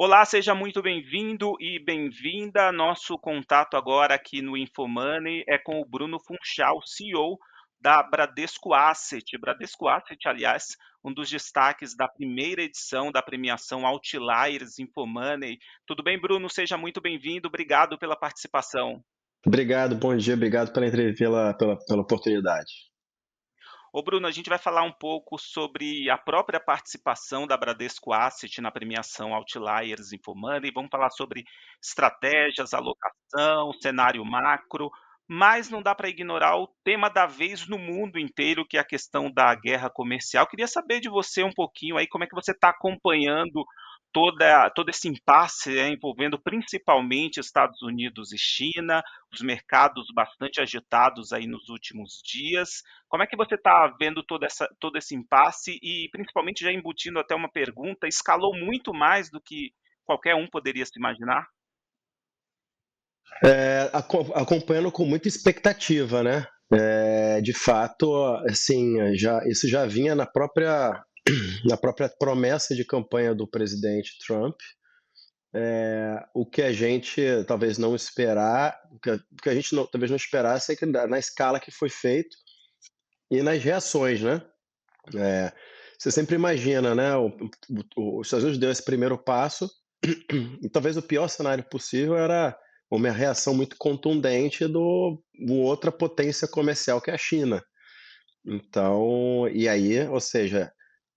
Olá, seja muito bem-vindo e bem-vinda. Nosso contato agora aqui no InfoMoney é com o Bruno Funchal, CEO da Bradesco Asset. Bradesco Asset, aliás, um dos destaques da primeira edição da premiação Outliers InfoMoney. Tudo bem, Bruno? Seja muito bem-vindo. Obrigado pela participação. Obrigado, bom dia, obrigado pela entrevista, pela oportunidade. Ô Bruno, a gente vai falar um pouco sobre a própria participação da Bradesco Asset na premiação Outliers InfoMoney. Vamos falar sobre estratégias, alocação, cenário macro, mas não dá para ignorar o tema da vez no mundo inteiro, que é a questão da guerra comercial. Queria saber de você um pouquinho aí como é que você está acompanhando todo esse impasse, envolvendo principalmente Estados Unidos e China, os mercados bastante agitados aí nos últimos dias. Como é que você está vendo todo esse impasse e, principalmente, já embutindo até uma pergunta, escalou muito mais do que qualquer um poderia se imaginar? Acompanhando com muita expectativa, né? De fato, assim, isso já vinha na própria promessa de campanha do presidente Trump. O que a gente talvez não esperar, o que a gente talvez não esperasse é que na escala que foi feito e nas reações, né? É, Você sempre imagina, né? Os Estados Unidos deu esse primeiro passo. E talvez o pior cenário possível era uma reação muito contundente do outra potência comercial que é a China. Então, e aí, ou seja,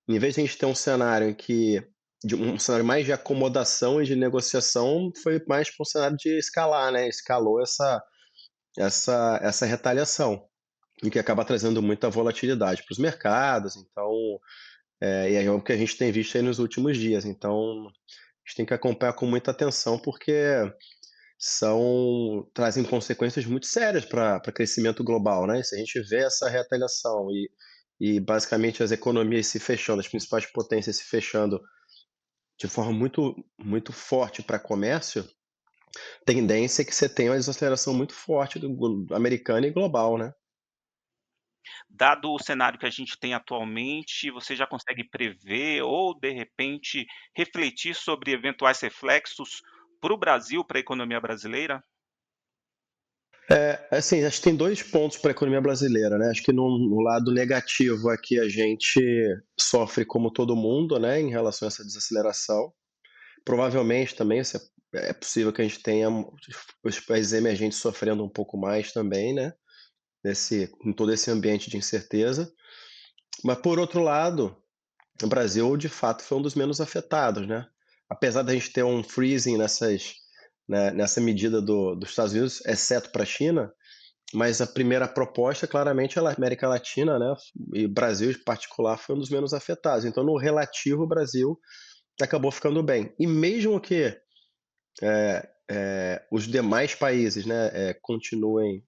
em vez de a gente ter um cenário um cenário mais de acomodação e de negociação, foi mais para um cenário de escalar, né? Escalou essa retaliação, e que acaba trazendo muita volatilidade para os mercados. Então, e é o que a gente tem visto aí nos últimos dias. Então, a gente tem que acompanhar com muita atenção, porque trazem consequências muito sérias para crescimento global, né? E se a gente vê essa retaliação e basicamente as economias se fechando, as principais potências se fechando de forma muito, muito forte para comércio, tendência é que você tenha uma desaceleração muito forte americana e global, né? Dado o cenário que a gente tem atualmente, você já consegue prever ou, de repente, refletir sobre eventuais reflexos para o Brasil, para a economia brasileira? Assim, acho que tem dois pontos para a economia brasileira, né? Acho que no lado negativo aqui a gente sofre como todo mundo, né, em relação a essa desaceleração. Provavelmente também é possível que a gente tenha os países emergentes sofrendo um pouco mais também, né? Com todo esse ambiente de incerteza. Mas, por outro lado, o Brasil, de fato, foi um dos menos afetados, né? Apesar da gente ter um freezing nessa medida dos Estados Unidos, exceto para a China, mas a primeira proposta, claramente, é a América Latina, né? E Brasil, em particular, foi um dos menos afetados. Então, no relativo, o Brasil acabou ficando bem. E mesmo que os demais países, né, continuem,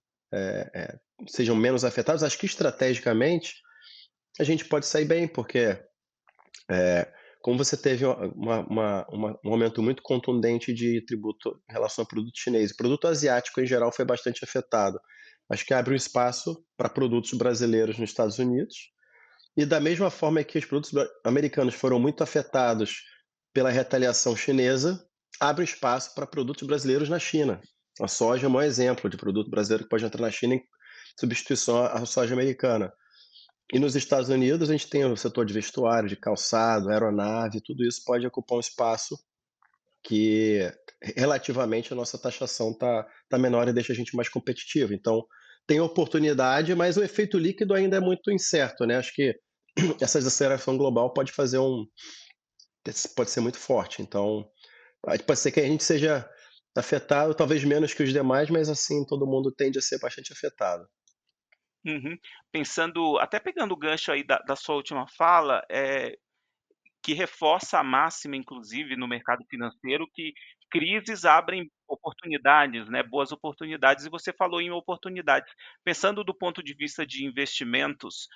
sejam menos afetados, acho que estrategicamente a gente pode sair bem, porque como você teve um aumento muito contundente de tributo em relação ao produto chinês, o produto asiático em geral foi bastante afetado. Acho que abre um espaço para produtos brasileiros nos Estados Unidos, e da mesma forma que os produtos americanos foram muito afetados pela retaliação chinesa, abre espaço para produtos brasileiros na China. A soja é um maior exemplo de produto brasileiro que pode entrar na China em substituição à soja americana. E nos Estados Unidos a gente tem o setor de vestuário, de calçado, aeronave, tudo isso pode ocupar um espaço que relativamente a nossa taxação tá menor e deixa a gente mais competitivo. Então tem oportunidade, mas o efeito líquido ainda é muito incerto, né? Acho que essa desaceleração global pode ser muito forte. Então, pode ser que a gente seja afetado, talvez menos que os demais, mas assim, todo mundo tende a ser bastante afetado. Uhum. Pensando, até pegando o gancho aí da sua última fala, que reforça a máxima, inclusive, no mercado financeiro, que crises abrem oportunidades, né, boas oportunidades, e você falou em oportunidades. Pensando do ponto de vista de investimentos,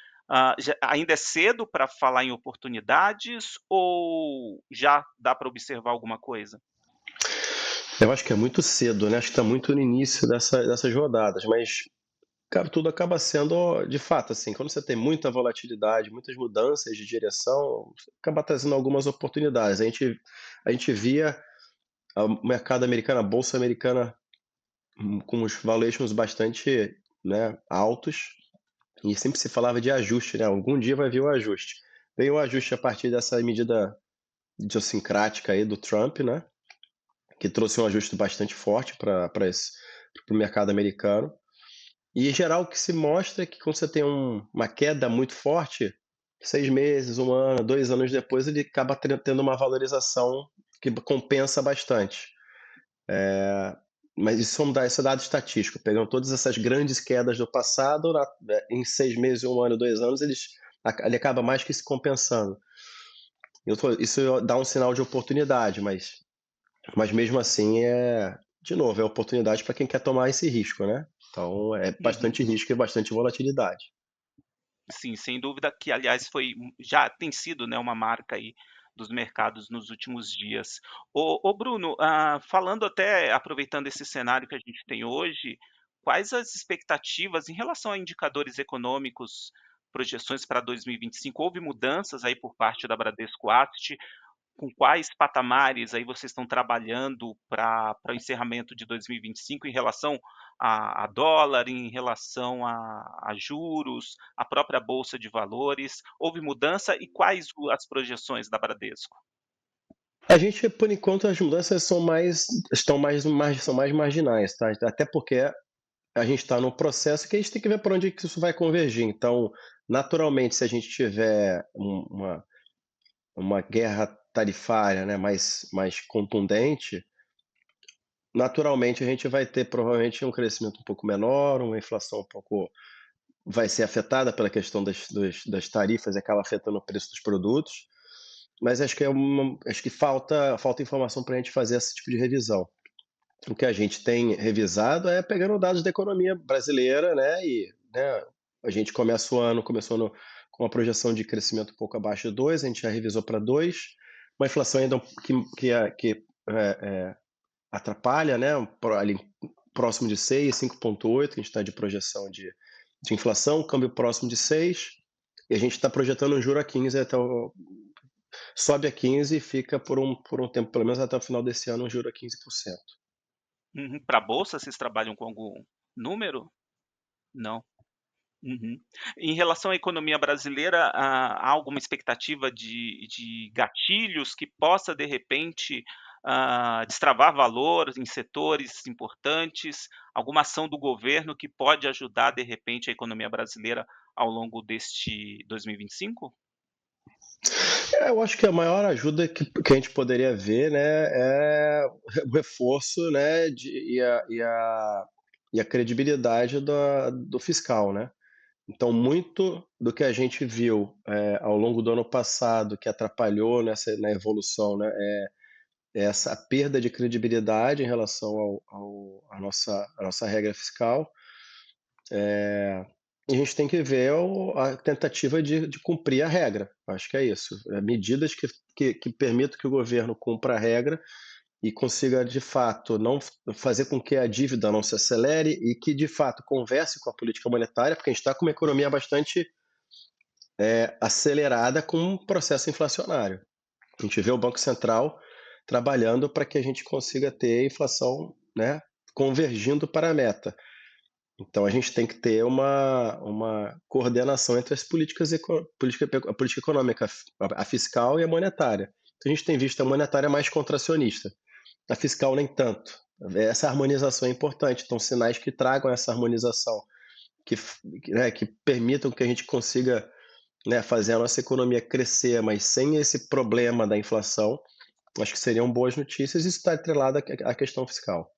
ainda é cedo para falar em oportunidades ou já dá para observar alguma coisa? Eu acho que é muito cedo, né? Acho que está muito no início dessas rodadas, mas, cara, tudo acaba sendo, de fato, assim, quando você tem muita volatilidade, muitas mudanças de direção, acaba trazendo algumas oportunidades. A gente via. o mercado americano, a bolsa americana, com os valuations bastante, né, altos, e sempre se falava de ajuste, né, algum dia vai vir o ajuste. Veio o ajuste a partir dessa medida idiosincrática aí do Trump, né, que trouxe um ajuste bastante forte para esse para o mercado americano. E em geral o que se mostra é que quando você tem uma queda muito forte, 6 meses, 1 ano, 2 anos depois, ele acaba tendo uma valorização que compensa bastante. Mas isso é dado estatístico, pegando todas essas grandes quedas do passado, em 6 meses, 1 ano, 2 anos, ele acaba mais que se compensando. Isso dá um sinal de oportunidade, mas mesmo assim de novo, é oportunidade para quem quer tomar esse risco, né. Então é Uhum. bastante risco e bastante volatilidade. Sim, sem dúvida que aliás foi já tem sido, né, uma marca aí dos mercados nos últimos dias. Ô Bruno, falando até aproveitando esse cenário que a gente tem hoje, quais as expectativas em relação a indicadores econômicos, projeções para 2025? Houve mudanças aí por parte da Bradesco Asset? Com quais patamares aí vocês estão trabalhando para o encerramento de 2025 em relação a dólar, em relação a juros, a própria bolsa de valores? Houve mudança e quais as projeções da Bradesco? A gente, por enquanto, as mudanças são mais marginais, tá, até porque a gente está num processo que a gente tem que ver por onde que isso vai convergir. Então, naturalmente, se a gente tiver uma guerra tarifária, né, mais contundente, naturalmente a gente vai ter provavelmente um crescimento um pouco menor, uma inflação um pouco vai ser afetada pela questão das tarifas e acaba afetando o preço dos produtos, mas acho que falta informação para a gente fazer esse tipo de revisão. O que a gente tem revisado é pegando dados da economia brasileira, né, né, a gente começou o ano com uma projeção de crescimento um pouco abaixo de 2, a gente já revisou para 2, uma inflação ainda que atrapalha, né, ali próximo de 6, 5,8, que a gente está de projeção de inflação, câmbio próximo de 6, e a gente está projetando um juro a 15 sobe a 15 e fica por um tempo, pelo menos até o final desse ano, um juro a 15%. Uhum. Para a bolsa, vocês trabalham com algum número? Não. Uhum. Em relação à economia brasileira, há alguma expectativa de gatilhos que possa, de repente, destravar valor em setores importantes? Alguma ação do governo que pode ajudar, de repente, a economia brasileira ao longo deste 2025? Eu acho que a maior ajuda que a gente poderia ver, né, é o reforço, né, e a credibilidade do fiscal, né. Então muito do que a gente viu, ao longo do ano passado que atrapalhou na evolução, né, é essa perda de credibilidade em relação à nossa regra fiscal. E a gente tem que ver a tentativa de cumprir a regra, acho que é isso. Medidas que permitam que o governo cumpra a regra e consiga, de fato, não fazer com que a dívida não se acelere e que, de fato, converse com a política monetária, porque a gente está com uma economia bastante acelerada com um processo inflacionário. A gente vê o Banco Central trabalhando para que a gente consiga ter inflação, né, convergindo para a meta. Então a gente tem que ter uma coordenação entre as a política econômica, a fiscal e a monetária. Então a gente tem visto a monetária mais contracionista, a fiscal nem tanto. Essa harmonização é importante, então sinais que tragam essa harmonização, que permitam que a gente consiga, né, fazer a nossa economia crescer, mas sem esse problema da inflação, acho que seriam boas notícias e isso está atrelado à questão fiscal.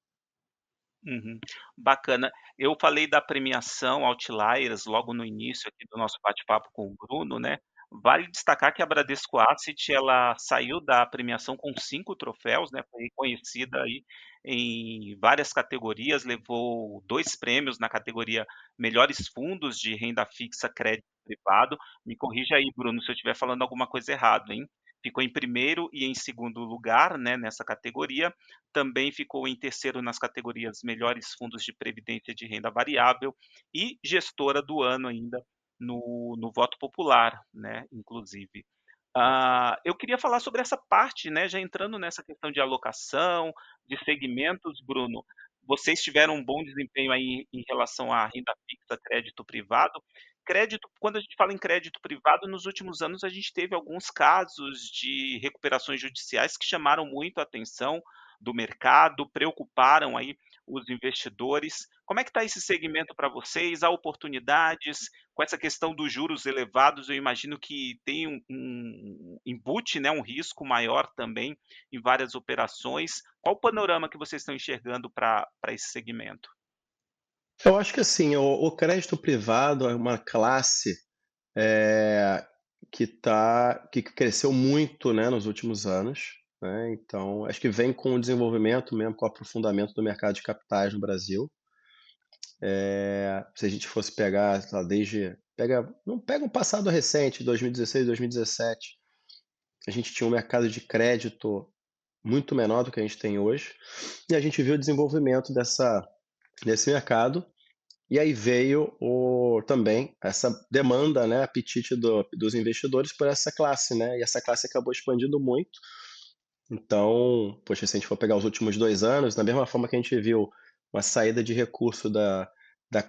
Uhum. Bacana. Eu falei da premiação Outliers logo no início aqui do nosso bate-papo com o Bruno, né. Vale destacar que a Bradesco Asset, ela saiu da premiação com 5 troféus, né, foi reconhecida aí em várias categorias, levou 2 prêmios na categoria Melhores Fundos de Renda Fixa Crédito Privado. Me corrija aí, Bruno, se eu estiver falando alguma coisa errado, hein. Ficou em primeiro e em segundo lugar, né, nessa categoria. Também ficou em terceiro nas categorias Melhores Fundos de Previdência de Renda Variável e Gestora do Ano ainda no voto popular, né, inclusive. Eu queria falar sobre essa parte, né, já entrando nessa questão de alocação, de segmentos, Bruno. Vocês tiveram um bom desempenho aí em relação à renda fixa, crédito privado. Crédito, quando a gente fala em crédito privado, nos últimos anos a gente teve alguns casos de recuperações judiciais que chamaram muito a atenção do mercado, preocuparam aí os investidores. Como é que está esse segmento para vocês? Há oportunidades? Com essa questão dos juros elevados, eu imagino que tem embute, né, um risco maior também em várias operações. Qual o panorama que vocês estão enxergando para esse segmento? Eu acho que assim, o crédito privado é uma classe, eh, que cresceu muito, né, nos últimos anos, né, então acho que vem com o desenvolvimento mesmo, com o aprofundamento do mercado de capitais no Brasil. Se a gente fosse pegar, sei lá, não pega um passado recente, 2016, 2017, a gente tinha um mercado de crédito muito menor do que a gente tem hoje, e a gente viu o desenvolvimento desse mercado. E aí veio também essa demanda, né, apetite dos investidores por essa classe, né? E essa classe acabou expandindo muito. Então, poxa, se a gente for pegar os últimos 2 anos, da mesma forma que a gente viu uma saída de recurso da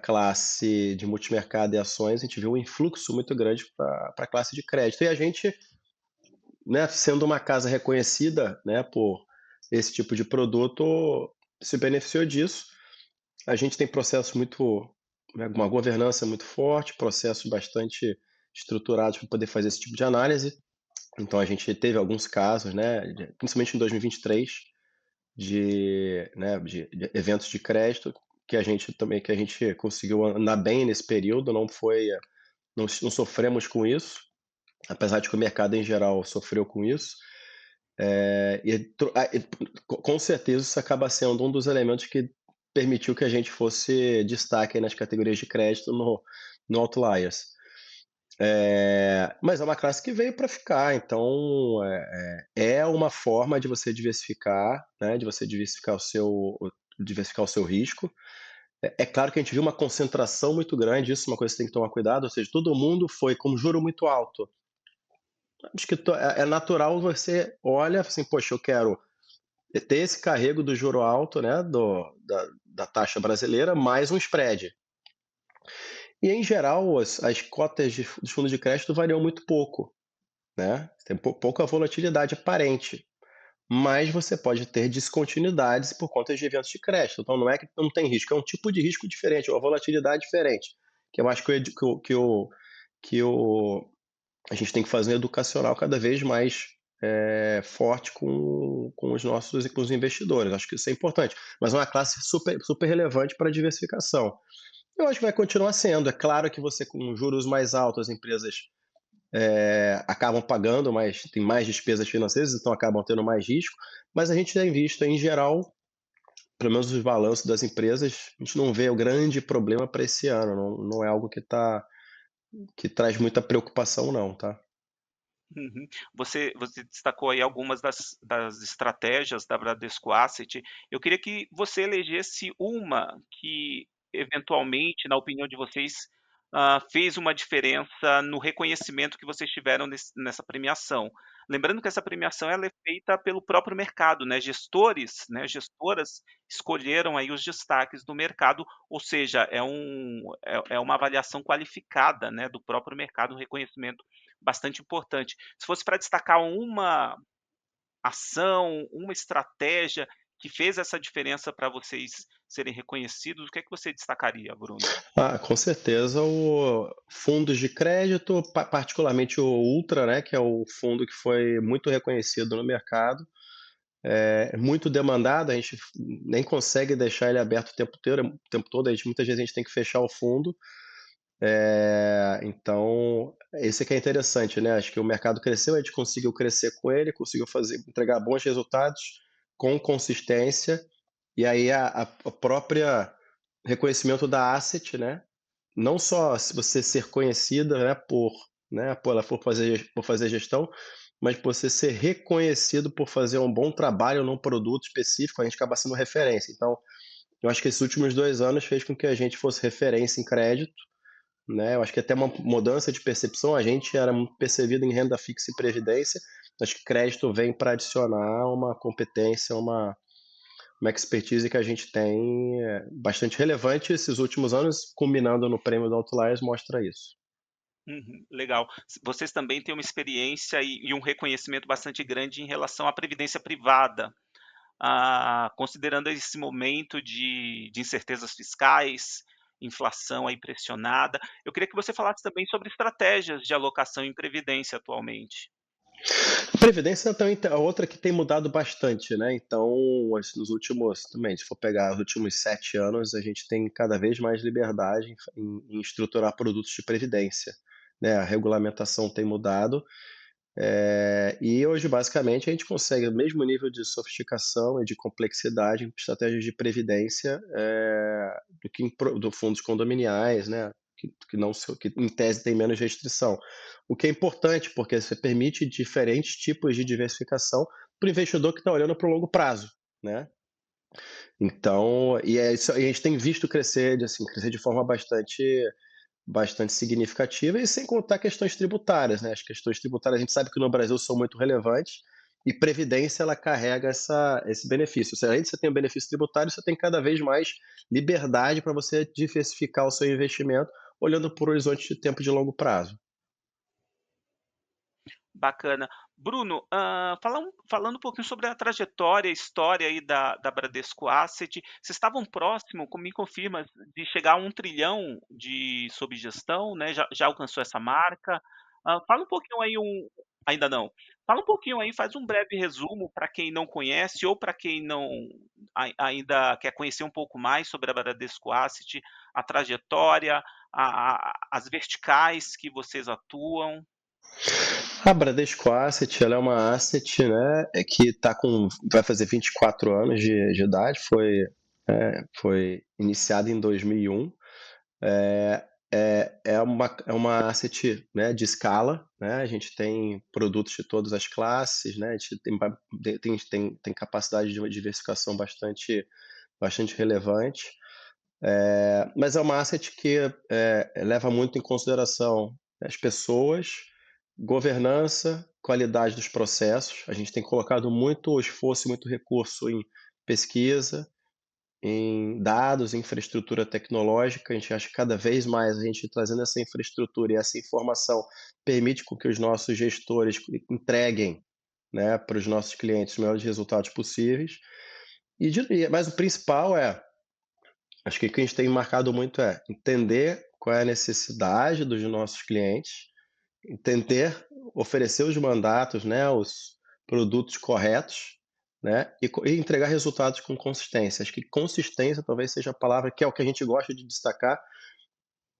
classe de multimercado e ações, a gente viu um influxo muito grande para a classe de crédito. E a gente, né, sendo uma casa reconhecida, né, por esse tipo de produto, se beneficiou disso. A gente tem processos muito, né, uma governança muito forte, processos bastante estruturados para poder fazer esse tipo de análise. Então a gente teve alguns casos, né, principalmente em 2023, de eventos de crédito que a gente conseguiu andar bem nesse período, não sofremos com isso, apesar de que o mercado em geral sofreu com isso. Com certeza isso acaba sendo um dos elementos que permitiu que a gente fosse destaque aí nas categorias de crédito no Outliers. Mas é uma classe que veio para ficar, então é uma forma de você diversificar, né, de você diversificar o seu risco. É claro que a gente viu uma concentração muito grande, isso é uma coisa que você tem que tomar cuidado, ou seja, todo mundo foi com juro muito alto. Acho que é natural, você olha assim, poxa, eu quero ter esse carrego do juro alto, né, da taxa brasileira, mais um spread. E em geral, as cotas dos fundos de crédito variam muito pouco, né? Tem pouca volatilidade aparente, mas você pode ter descontinuidades por conta de eventos de crédito. Então não é que não tem risco, é um tipo de risco diferente, é uma volatilidade diferente, que eu acho que a gente tem que fazer um educacional cada vez mais forte com os nossos e com os investidores. Acho que isso é importante. Mas é uma classe super, super relevante para a diversificação. Eu acho que vai continuar sendo. É claro que você, com juros mais altos, as empresas acabam pagando, mas tem mais despesas financeiras, então acabam tendo mais risco. Mas a gente tem visto, em geral, pelo menos os balanços das empresas, a gente não vê o grande problema para esse ano. Não é algo que traz muita preocupação, não, tá? Uhum. Você destacou aí algumas das estratégias da Bradesco Asset. Eu queria que você elegesse uma que, eventualmente, na opinião de vocês, fez uma diferença no reconhecimento que vocês tiveram nessa premiação. Lembrando que essa premiação ela é feita pelo próprio mercado, né, gestores, né, gestoras escolheram aí os destaques do mercado, ou seja, é uma avaliação qualificada, né, do próprio mercado, um reconhecimento bastante importante. Se fosse para destacar uma ação, uma estratégia que fez essa diferença para vocês serem reconhecidos, o que é que você destacaria, Bruno? Com certeza, o fundos de crédito, particularmente o Ultra, né, que é o fundo que foi muito reconhecido no mercado, é muito demandado, a gente nem consegue deixar ele aberto o tempo todo, muitas vezes a gente tem que fechar o fundo. Então, esse que é interessante, né? Acho que o mercado cresceu, a gente conseguiu crescer com ele, conseguiu entregar bons resultados com consistência, e aí a própria reconhecimento da asset, né? Não só se você ser conhecida, por fazer gestão, mas por você ser reconhecido por fazer um bom trabalho num produto específico, a gente acaba sendo referência. Então, eu acho que esses últimos 2 anos fez com que a gente fosse referência em crédito, né, eu acho que até uma mudança de percepção, a gente era muito percebido em renda fixa e previdência, acho que crédito vem para adicionar uma competência, uma expertise que a gente tem, bastante relevante esses últimos anos, combinando no prêmio do Outliers, mostra isso. Uhum, legal. Vocês também têm uma experiência e um reconhecimento bastante grande em relação à previdência privada. Considerando esse momento de incertezas fiscais, inflação aí pressionada, eu queria que você falasse também sobre estratégias de alocação em previdência atualmente. Previdência também é outra que tem mudado bastante, né, então, nos últimos também, se for pegar os últimos 7 anos, a gente tem cada vez mais liberdade em estruturar produtos de previdência, né, a regulamentação tem mudado, e hoje, basicamente, a gente consegue o mesmo nível de sofisticação e de complexidade em estratégias de previdência, do que do fundos condominiais, né, que não so que em tese tem menos restrição. O que é importante, porque você permite diferentes tipos de diversificação para o investidor que está olhando para o longo prazo, né. Então, e é isso, e a gente tem visto crescer crescer de forma bastante significativa, e sem contar questões tributárias, né? As questões tributárias a gente sabe que no Brasil são muito relevantes, e previdência ela carrega esse benefício. Se além de você ter um benefício tributário, você tem cada vez mais liberdade para você diversificar o seu investimento, olhando por horizonte de tempo de longo prazo. Bacana. Bruno, falando um pouquinho sobre a trajetória, a história aí da Bradesco Asset, vocês estavam próximo, me confirma, de chegar a 1 trilhão de sob gestão, né, já alcançou essa marca. Fala um pouquinho aí ainda não. Fala um pouquinho aí, faz um breve resumo para quem não conhece ou para quem não ainda quer conhecer um pouco mais sobre a Bradesco Asset, a trajetória, as verticais que vocês atuam. A Bradesco Asset, ela é uma asset, né, que vai fazer 24 anos de idade, foi iniciada em 2001. É uma asset, né, de escala, né, a gente tem produtos de todas as classes, né, a gente tem capacidade de uma diversificação bastante relevante, mas é uma asset que leva muito em consideração as pessoas, governança, qualidade dos processos. A gente tem colocado muito esforço e muito recurso em pesquisa, em dados, em infraestrutura tecnológica. A gente acha que cada vez mais a gente trazendo essa infraestrutura e essa informação permite com que os nossos gestores entreguem, né, para os nossos clientes os melhores resultados possíveis. Mas o principal acho que o que a gente tem marcado muito é entender qual é a necessidade dos nossos clientes, entender, oferecer os mandatos, né, os produtos corretos, né, e entregar resultados com consistência. Acho que consistência talvez seja a palavra que é o que a gente gosta de destacar,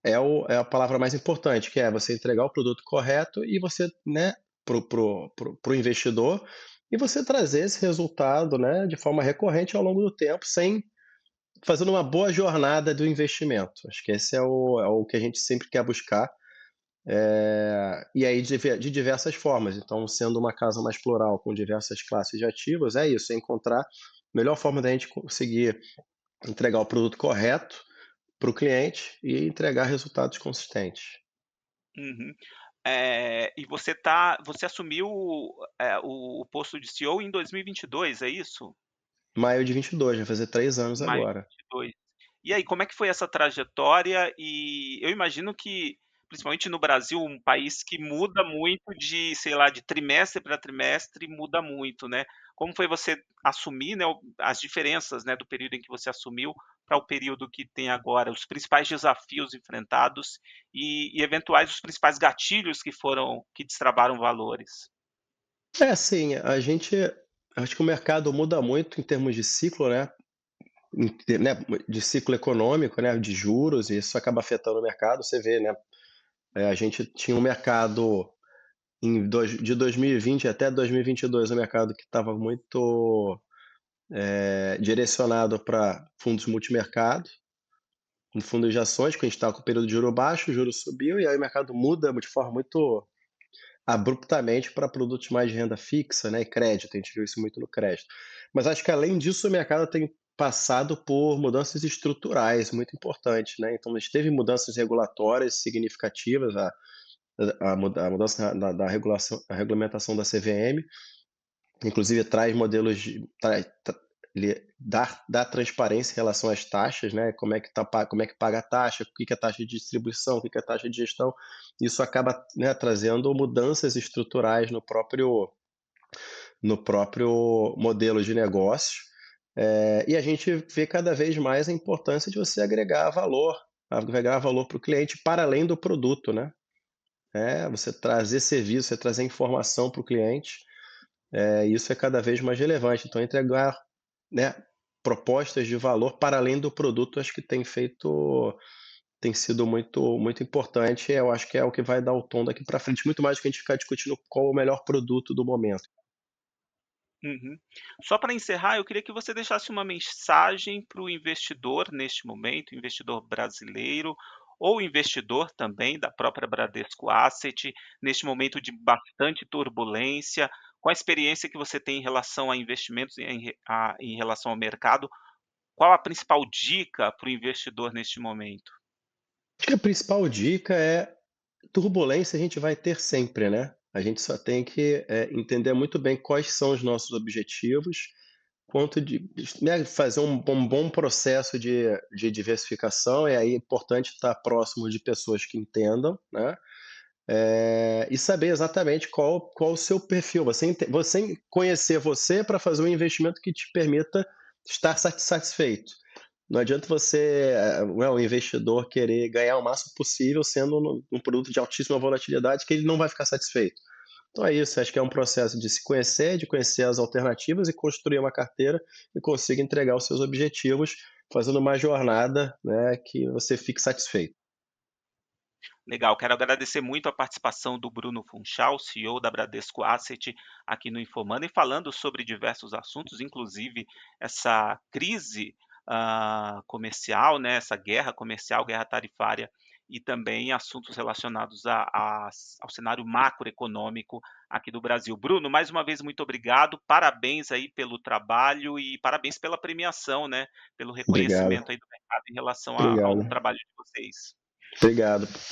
é a palavra mais importante, que é você entregar o produto correto e você, né, pro investidor, e você trazer esse resultado, né, de forma recorrente ao longo do tempo, sem fazendo uma boa jornada do investimento. Acho que esse é o que a gente sempre quer buscar, e aí de diversas formas. Então, sendo uma casa mais plural, com diversas classes de ativos, é isso, é encontrar a melhor forma da gente conseguir entregar o produto correto para o cliente e entregar resultados consistentes. Uhum. E você assumiu, o posto de CEO em 2022, é isso? Maio de 22, vai fazer 3 anos Maio de agora. 22. E aí, como é que foi essa trajetória? E eu imagino que, principalmente no Brasil, um país que muda muito de, sei lá, de trimestre para trimestre, muda muito, né. Como foi você assumir, né, as diferenças, né, do período em que você assumiu para o período que tem agora, os principais desafios enfrentados e eventuais os principais gatilhos que destravaram valores? É assim, acho que o mercado muda muito em termos de ciclo, né, né, de ciclo econômico, né, de juros, e isso acaba afetando o mercado. Você vê, né, a gente tinha um mercado de 2020 até 2022, um mercado que estava muito direcionado para fundos multimercado, em fundos de ações, que a gente estava com o período de juro baixo, o juro subiu, e aí o mercado muda de forma muito abruptamente para produtos mais de renda fixa, né, e crédito. A gente viu isso muito no crédito. Mas acho que além disso o mercado tem passado por mudanças estruturais muito importantes, né. Então a gente teve mudanças regulatórias significativas, a mudança da regulação, a regulamentação da CVM, inclusive traz modelos de dá transparência em relação às taxas, né, como é que paga a taxa, o que que é taxa de distribuição, o que que é taxa de gestão. Isso acaba, né, trazendo mudanças estruturais no próprio modelo de negócio, e a gente vê cada vez mais a importância de você agregar valor para o cliente para além do produto, né. Você trazer serviço, você trazer informação para o cliente, isso é cada vez mais relevante. Então entregar, né, propostas de valor para além do produto, acho que tem sido muito importante, eu acho que é o que vai dar o tom daqui para frente, muito mais do que a gente ficar discutindo qual o melhor produto do momento. Uhum. Só para encerrar, eu queria que você deixasse uma mensagem para o investidor neste momento, investidor brasileiro ou investidor também da própria Bradesco Asset, neste momento de bastante turbulência, com a experiência que você tem em relação a investimentos e em relação ao mercado, qual a principal dica para o investidor neste momento? Acho que a principal dica é: turbulência a gente vai ter sempre, né. A gente só tem que, entender muito bem quais são os nossos objetivos, quanto de né, fazer um bom processo de diversificação, e aí é importante estar próximo de pessoas que entendam, né, e saber exatamente qual o seu perfil. Você conhecer você para fazer um investimento que te permita estar satisfeito. Não adianta você, o investidor querer ganhar o máximo possível sendo um produto de altíssima volatilidade que ele não vai ficar satisfeito. Então é isso, acho que é um processo de se conhecer, de conhecer as alternativas e construir uma carteira e consiga entregar os seus objetivos, fazendo uma jornada, né, que você fique satisfeito. Legal, quero agradecer muito a participação do Bruno Funchal, CEO da Bradesco Asset, aqui no Infomani, falando sobre diversos assuntos, inclusive essa crise comercial, né, essa guerra comercial, guerra tarifária, e também assuntos relacionados ao cenário macroeconômico aqui do Brasil. Bruno, mais uma vez, muito obrigado, parabéns aí pelo trabalho e parabéns pela premiação, né, pelo Obrigado, reconhecimento aí do mercado em relação ao obrigado. trabalho de vocês.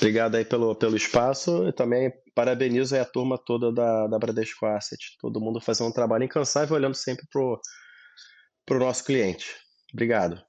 Obrigado aí pelo espaço e também parabenizo aí a turma toda da Bradesco Asset, todo mundo fazendo um trabalho incansável olhando sempre pro nosso cliente. Obrigado.